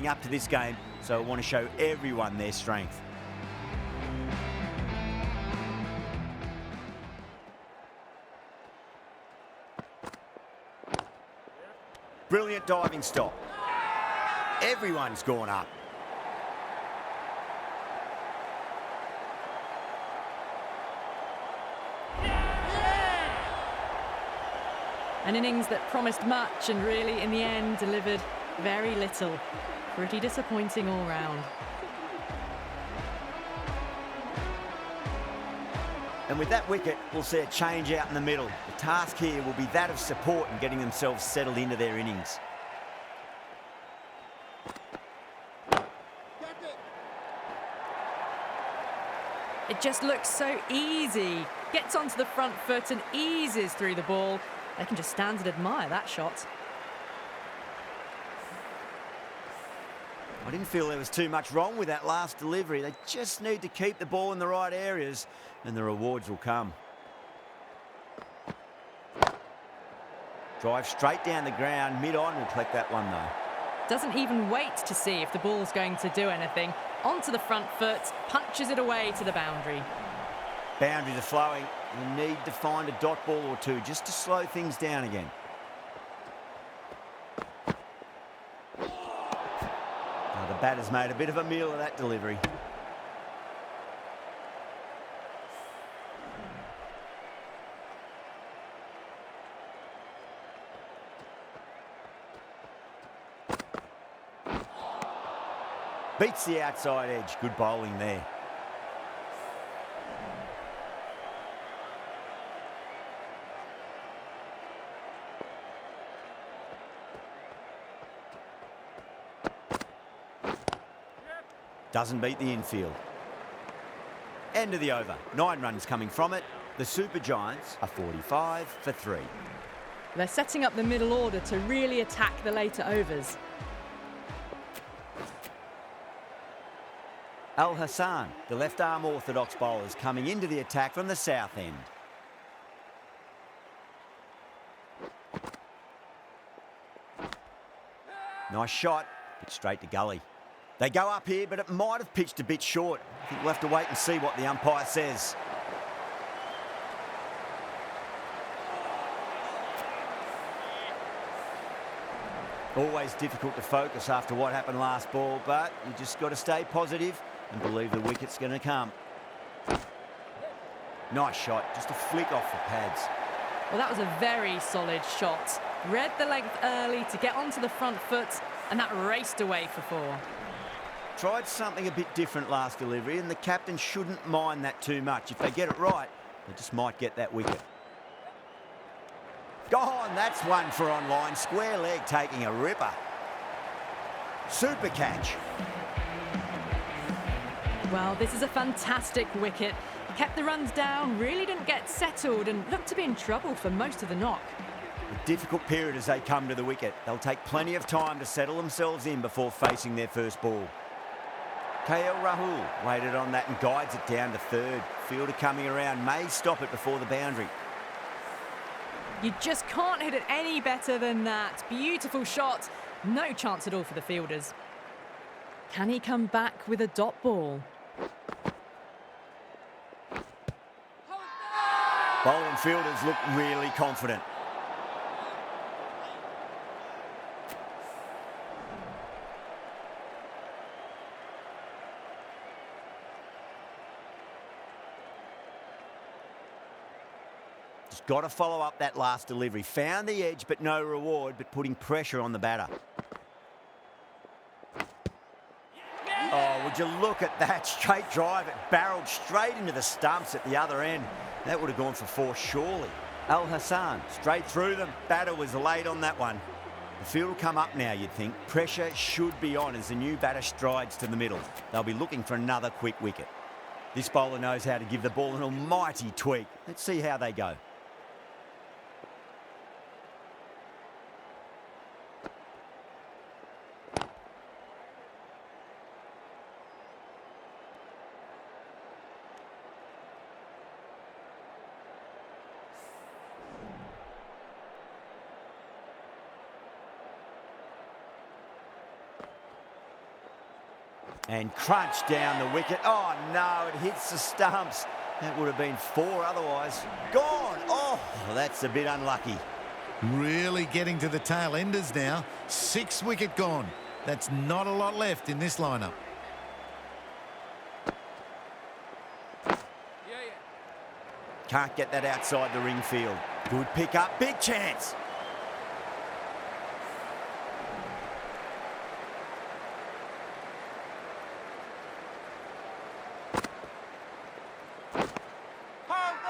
leading up to this game, so I want to show everyone their strength. Brilliant diving stop. Everyone's gone up. An innings that promised much and really, in the end, delivered very little. Pretty disappointing all round. And with that wicket, we'll see a change out in the middle. The task here will be that of support and getting themselves settled into their innings. It just looks so easy. Gets onto the front foot and eases through the ball. They can just stand and admire that shot. I didn't feel there was too much wrong with that last delivery. They just need to keep the ball in the right areas and the rewards will come. Drive straight down the ground. Mid-on will collect that one though. Doesn't even wait to see if the ball's going to do anything. Onto the front foot, punches it away to the boundary. Boundaries are flowing. You need to find a dot ball or two just to slow things down again. Now the batter's made a bit of a meal of that delivery. Beats the outside edge. Good bowling there. Doesn't beat the infield. End of the over. 9 runs coming from it. The Super Giants are 45 for 3. They're setting up the middle order to really attack the later overs. Al Hassan, the left-arm orthodox bowlers, coming into the attack from the south end. Nice shot, but straight to gully. They go up here, but it might have pitched a bit short. I think we'll have to wait and see what the umpire says. Always difficult to focus after what happened last ball, but you just got to stay positive and believe the wicket's going to come. Nice shot, just a flick off the pads. Well, that was a very solid shot. Read the length early to get onto the front foot, and that raced away for 4. Tried something a bit different last delivery, and the captain shouldn't mind that too much. If they get it right, they just might get that wicket. Gone, that's one for online. Square leg taking a ripper. Super catch. Well, this is a fantastic wicket. Kept the runs down, really didn't get settled, and looked to be in trouble for most of the knock. A difficult period as they come to the wicket. They'll take plenty of time to settle themselves in before facing their first ball. KL Rahul waited on that and guides it down to third. Fielder coming around, may stop it before the boundary. You just can't hit it any better than that. Beautiful shot. No chance at all for the fielders. Can he come back with a dot ball? Bowling fielders look really confident. Just got to follow up that last delivery. Found the edge, but no reward, but putting pressure on the batter. Oh, would you look at that straight drive? It barreled straight into the stumps at the other end. That would have gone for 4, surely. Al Hassan, straight through them. Batter was late on that one. The field will come up now, you'd think. Pressure should be on as the new batter strides to the middle. They'll be looking for another quick wicket. This bowler knows how to give the ball an almighty tweak. Let's see how they go. And crunched down the wicket. Oh, no, it hits the stumps. That would have been 4 otherwise. Gone. Oh, that's a bit unlucky. Really getting to the tail enders now. 6 wicket gone. That's not a lot left in this lineup. Can't get that outside the ring field. Good pick up. Big chance.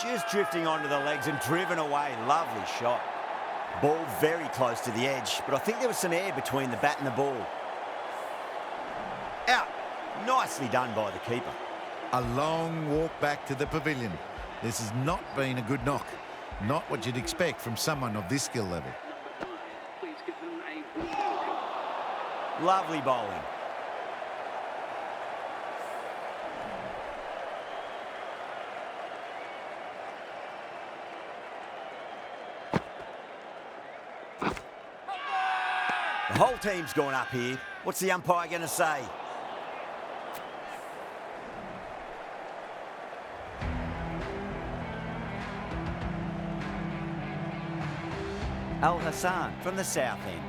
Just drifting onto the legs and driven away. Lovely shot. Ball very close to the edge, but I think there was some air between the bat and the ball. Out. Nicely done by the keeper. A long walk back to the pavilion. This has not been a good knock. Not what you'd expect from someone of this skill level. Lovely bowling. The whole team's gone up here. What's the umpire going to say? Al Hassan from the south end.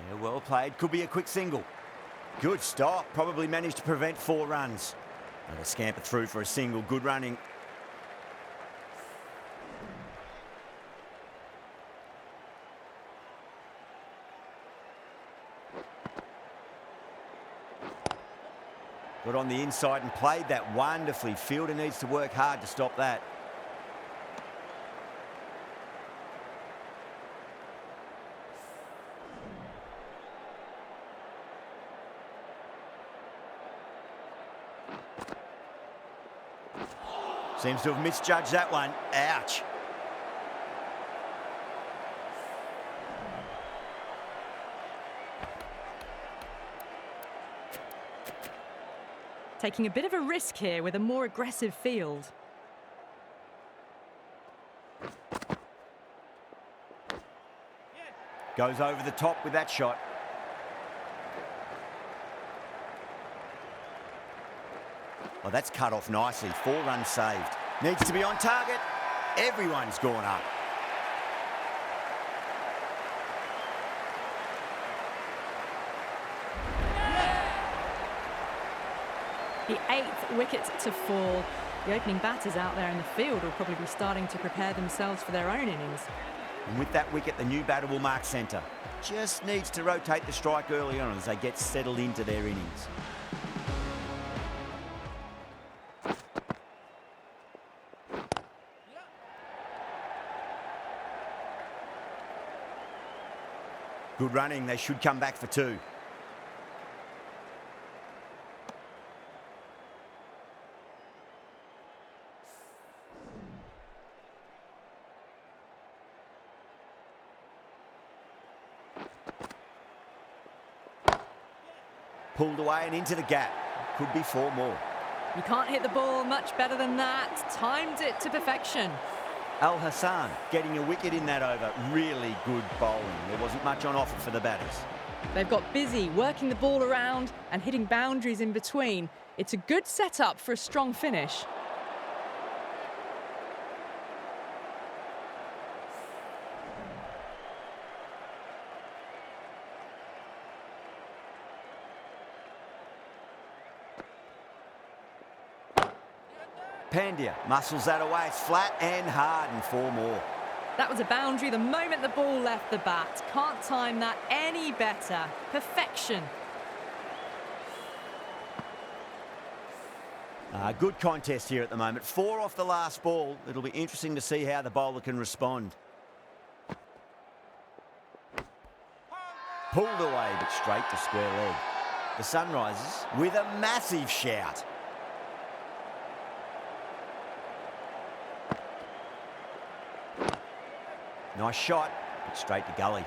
Yeah, well played. Could be a quick single. Good stop. Probably managed to prevent 4 runs. Another scamper through for a single. Good running. Got on the inside and played that wonderfully. Fielder needs to work hard to stop that. Seems to have misjudged that one. Ouch. Taking a bit of a risk here with a more aggressive field. Goes over the top with that shot. Oh, that's cut off nicely. 4 runs saved. Needs to be on target. Everyone's gone up. The 8th wicket to fall. The opening batters out there in the field will probably be starting to prepare themselves for their own innings. And with that wicket, the new batter will mark centre. Just needs to rotate the strike early on as they get settled into their innings. Good running. They should come back for 2. Pulled away and into the gap. Could be 4 more. You can't hit the ball much better than that. Timed it to perfection. Al Hassan getting a wicket in that over. Really good bowling. There wasn't much on offer for the batters. They've got busy working the ball around and hitting boundaries in between. It's a good setup for a strong finish. Pandya muscles that away. It's flat and hard and 4 more. That was a boundary the moment the ball left the bat. Can't time that any better. Perfection. Good contest here at the moment. 4 off the last ball. It'll be interesting to see how the bowler can respond. Pulled away, but straight to square leg. The Sunrisers with a massive shout. Nice shot, but straight to gully.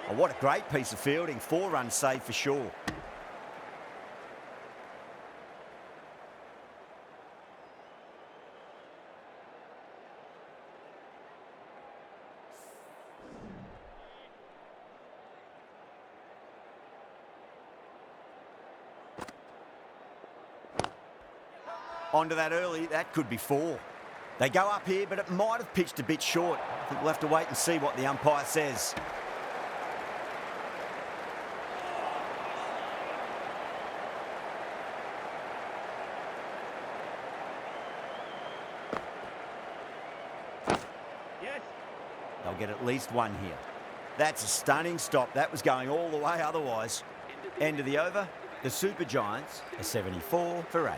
Oh, what a great piece of fielding. 4 runs saved for sure. Onto that early, that could be 4. They go up here, but it might have pitched a bit short. I think we'll have to wait and see what the umpire says. They'll get at least 1 here. That's a stunning stop. That was going all the way otherwise. End of the over. The Super Giants are 74 for 8.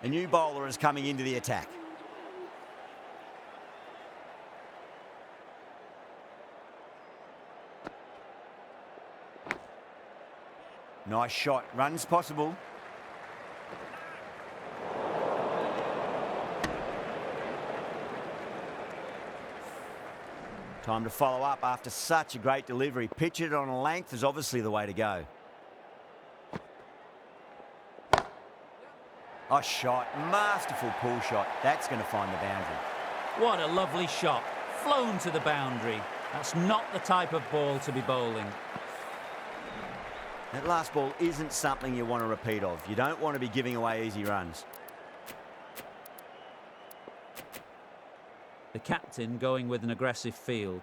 A new bowler is coming into the attack. Nice shot. Runs possible. Time to follow up after such a great delivery. Pitch it on a length is obviously the way to go. A shot. Masterful pull shot. That's going to find the boundary. What a lovely shot. Flown to the boundary. That's not the type of ball to be bowling. That last ball isn't something you want to repeat of. You don't want to be giving away easy runs. The captain going with an aggressive field.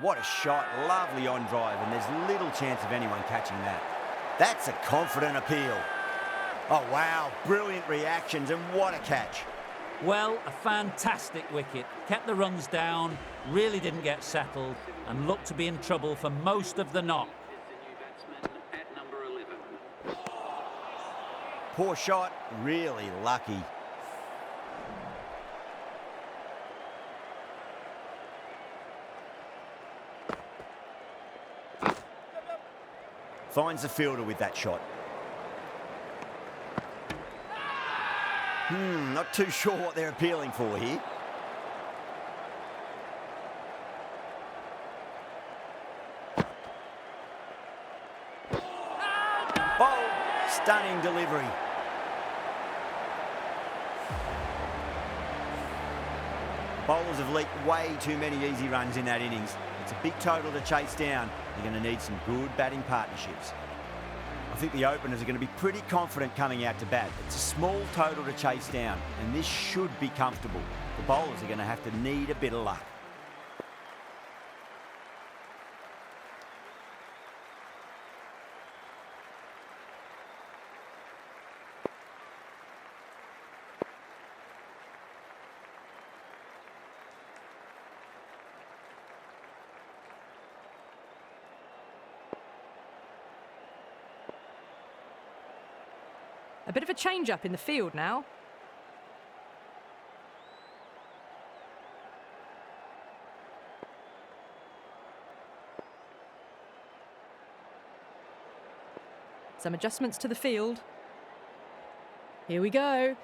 What a shot. Lovely on drive, and there's little chance of anyone catching that. That's a confident appeal. Oh, wow. Brilliant reactions, and what a catch. Well, a fantastic wicket. Kept the runs down, really didn't get settled, and looked to be in trouble for most of the knock. Poor shot. Really lucky. Finds the fielder with that shot. Not too sure what they're appealing for here. Oh, stunning delivery. Bowlers have leaked way too many easy runs in that innings. It's a big total to chase down. They're going to need some good batting partnerships. I think the openers are going to be pretty confident coming out to bat. It's a small total to chase down, and this should be comfortable. The bowlers are going to have to need a bit of luck. A bit of a change-up in the field now. Some adjustments to the field. Here we go.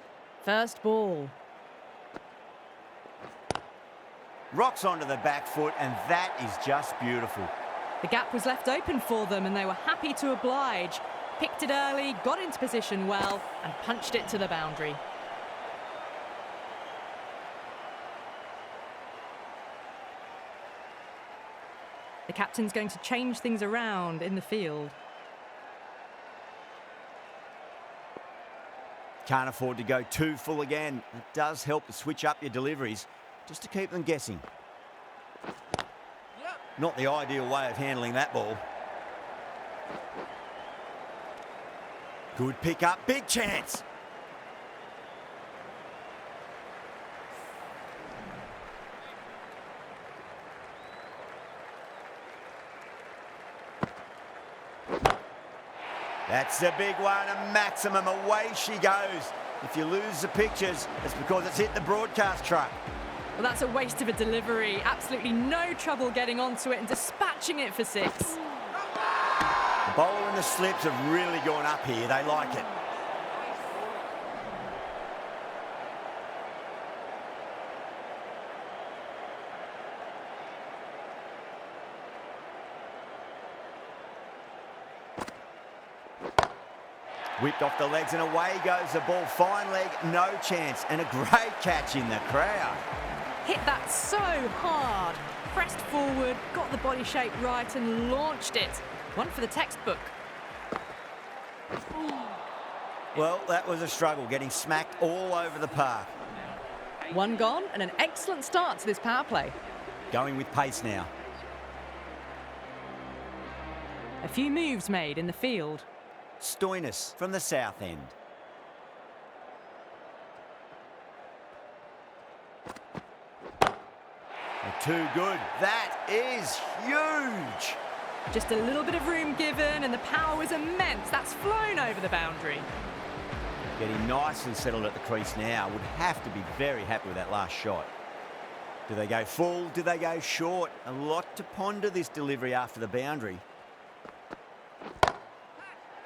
First ball. Rocks onto the back foot, and that is just beautiful. The gap was left open for them, and they were happy to oblige. Picked it early, got into position well, and punched it to the boundary. The captain's going to change things around in the field. Can't afford to go too full again. It does help to switch up your deliveries, just to keep them guessing. Not the ideal way of handling that ball. Good pick up, big chance. That's a big one, a maximum. Away she goes. If you lose the pictures, it's because it's hit the broadcast truck. Well, that's a waste of a delivery. Absolutely no trouble getting onto it and dispatching it for 6. The bowler and the slips have really gone up here. They like it. Whipped off the legs and away goes the ball. Fine leg, no chance. And a great catch in the crowd. Hit that so hard. Pressed forward, got the body shape right and launched it. One for the textbook. Well, that was a struggle, getting smacked all over the park. One gone and an excellent start to this power play. Going with pace now. A few moves made in the field. Stoinis from the south end. Too good. That is huge. Just a little bit of room given and the power was immense. That's flown over the boundary. Getting nice and settled at the crease now. Would have to be very happy with that last shot. Do they go full? Do they go short? A lot to ponder this delivery after the boundary.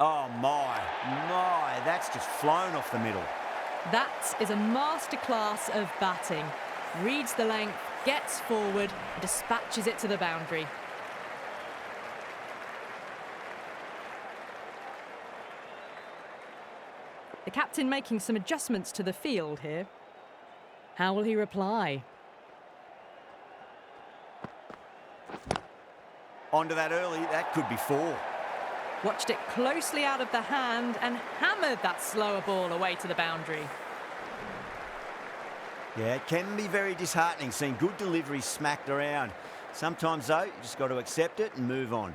Oh my, that's just flown off the middle. That is a masterclass of batting. Reads the length, gets forward, and dispatches it to the boundary. The captain making some adjustments to the field here. How will he reply? Onto that early, that could be 4. Watched it closely out of the hand and hammered that slower ball away to the boundary. Yeah, it can be very disheartening seeing good deliveries smacked around. Sometimes, though, you just got to accept it and move on.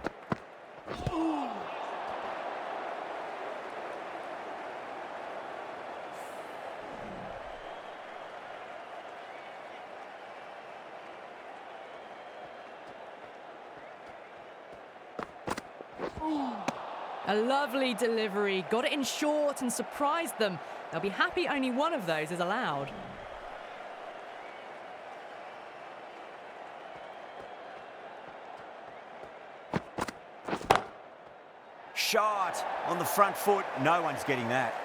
A lovely delivery, got it in short and surprised them. They'll be happy only one of those is allowed. Shot on the front foot. No one's getting that.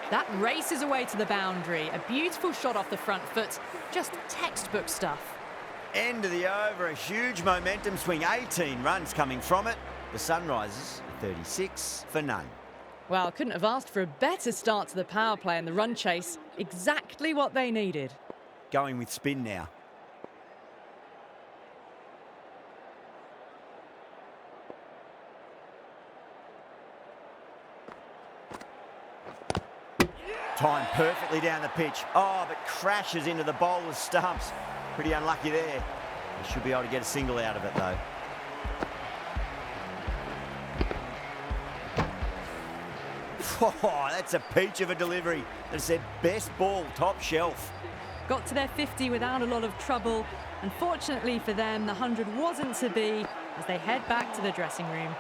That races away to the boundary. A beautiful shot off the front foot. Just textbook stuff. End of the over. A huge momentum swing. 18 runs coming from it. The Sunrisers, 36 for none. Well, couldn't have asked for a better start to the power play and the run chase. Exactly what they needed. Going with spin now. Timed perfectly down the pitch. Oh, but crashes into the bowler's stumps. Pretty unlucky there. They should be able to get a single out of it, though. Oh, that's a peach of a delivery. That's their best ball, top shelf. Got to their 50 without a lot of trouble. Unfortunately for them, the 100 wasn't to be as they head back to the dressing room.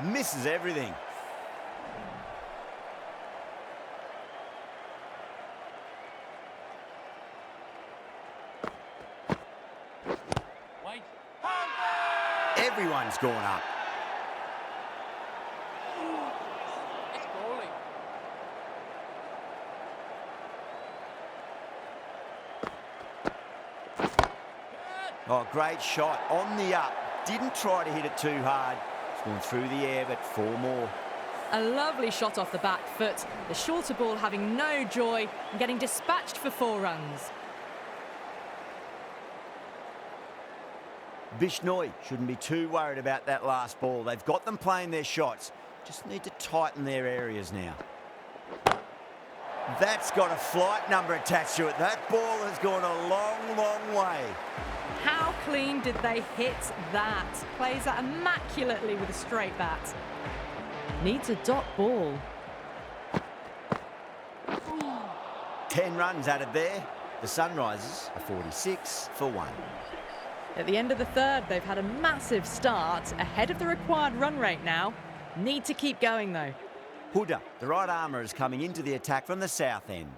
Misses everything. Everyone's gone up. Oh, great shot on the up. Didn't try to hit it too hard. It's gone through the air, but 4 more. A lovely shot off the back foot. The shorter ball having no joy and getting dispatched for 4 runs. Bishnoi shouldn't be too worried about that last ball. They've got them playing their shots. Just need to tighten their areas now. That's got a flight number attached to it. That ball has gone a long, long way. How clean did they hit that? Plays that immaculately with a straight bat. Needs a dot ball. 10 runs added there. The Sunrisers are 46 for 1. At the end of the third, they've had a massive start, ahead of the required run rate now. Need to keep going, though. Huda, the right armour, is coming into the attack from the south end.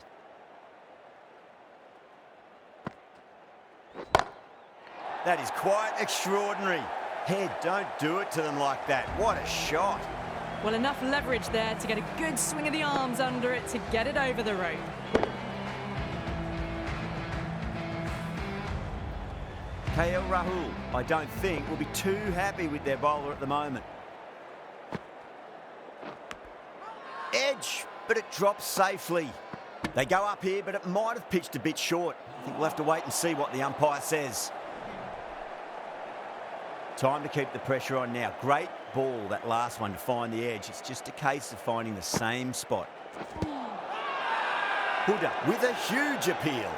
That is quite extraordinary. Head, don't do it to them like that. What a shot. Well, enough leverage there to get a good swing of the arms under it to get it over the rope. KL Rahul, I don't think, will be too happy with their bowler at the moment. but it drops safely. They go up here, but it might have pitched a bit short. I think we'll have to wait and see what the umpire says. Time to keep the pressure on now. Great ball, that last one, to find the edge. It's just a case of finding the same spot. Huda with a huge appeal.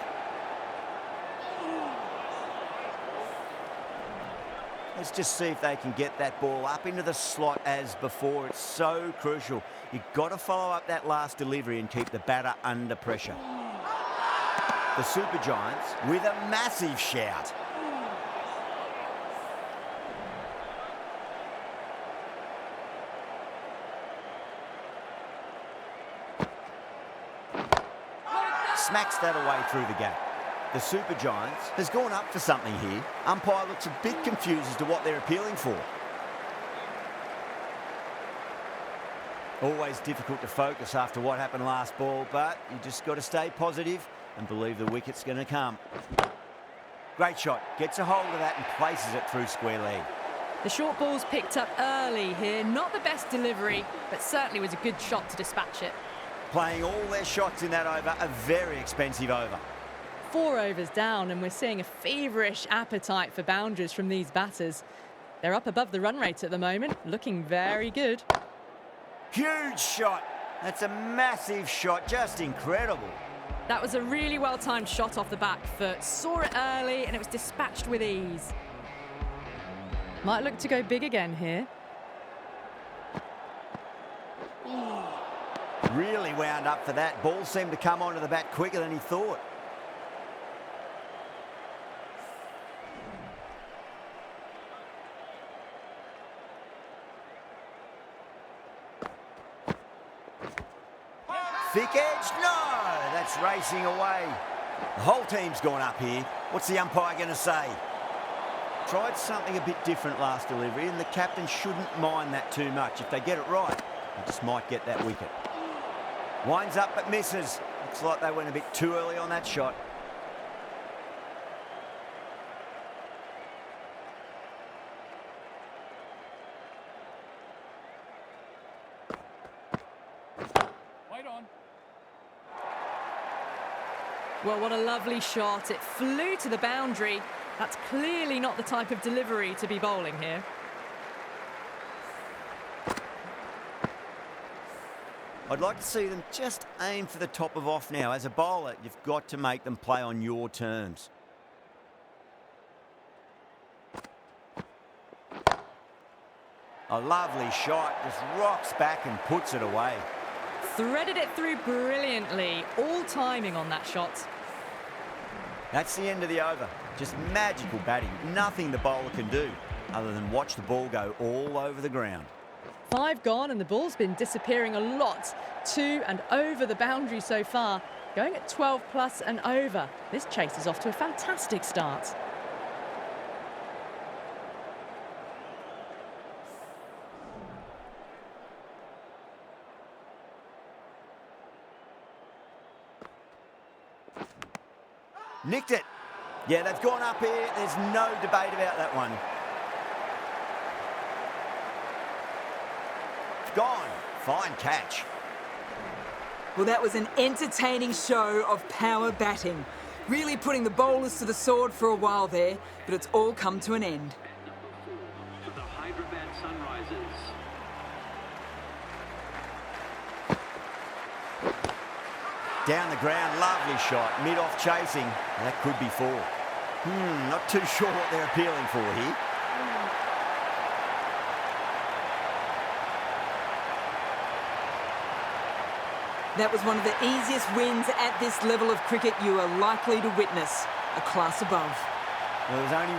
Let's just see if they can get that ball up into the slot as before. It's so crucial. You've got to follow up that last delivery and keep the batter under pressure. The Super Giants with a massive shout. Smacks that away through the gap. The Super Giants has gone up for something here. Umpire looks a bit confused as to what they're appealing for. Always difficult to focus after what happened last ball, but you just got to stay positive and believe the wicket's going to come. Great shot. Gets a hold of that and places it through square leg. The short ball's picked up early here. Not the best delivery, but certainly was a good shot to dispatch it. Playing all their shots in that over, a very expensive over. 4 overs down, and we're seeing a feverish appetite for boundaries from these batters. They're up above the run rate at the moment, looking very good. Huge shot. That's a massive shot, just incredible. That was a really well-timed shot off the back foot. Saw it early, and it was dispatched with ease. Might look to go big again here. Really wound up for that. Ball seemed to come onto the bat quicker than he thought. Thick edge, no! That's racing away. The whole team's gone up here. What's the umpire going to say? Tried something a bit different last delivery, and the captain shouldn't mind that too much. If they get it right, they just might get that wicket. Winds up but misses. Looks like they went a bit too early on that shot. Wait on. Well, what a lovely shot. It flew to the boundary. That's clearly not the type of delivery to be bowling here. I'd like to see them just aim for the top of off now. As a bowler, you've got to make them play on your terms. A lovely shot, just rocks back and puts it away. Threaded it through brilliantly. All timing on that shot. That's the end of the over. Just magical batting. Nothing the bowler can do other than watch the ball go all over the ground. 5 gone, and the ball's been disappearing a lot to and over the boundary so far. Going at 12 plus and over. This chase is off to a fantastic start. Nicked it. Yeah, they've gone up here. There's no debate about that one. Gone. Fine catch. Well, that was an entertaining show of power batting. Really putting the bowlers to the sword for a while there, but it's all come to an end. For the Hyderabad Sunrisers. Down the ground, lovely shot. Mid-off chasing, and that could be 4. Not too sure what they're appealing for here. That was one of the easiest wins at this level of cricket you are likely to witness. A class above. Well, there's only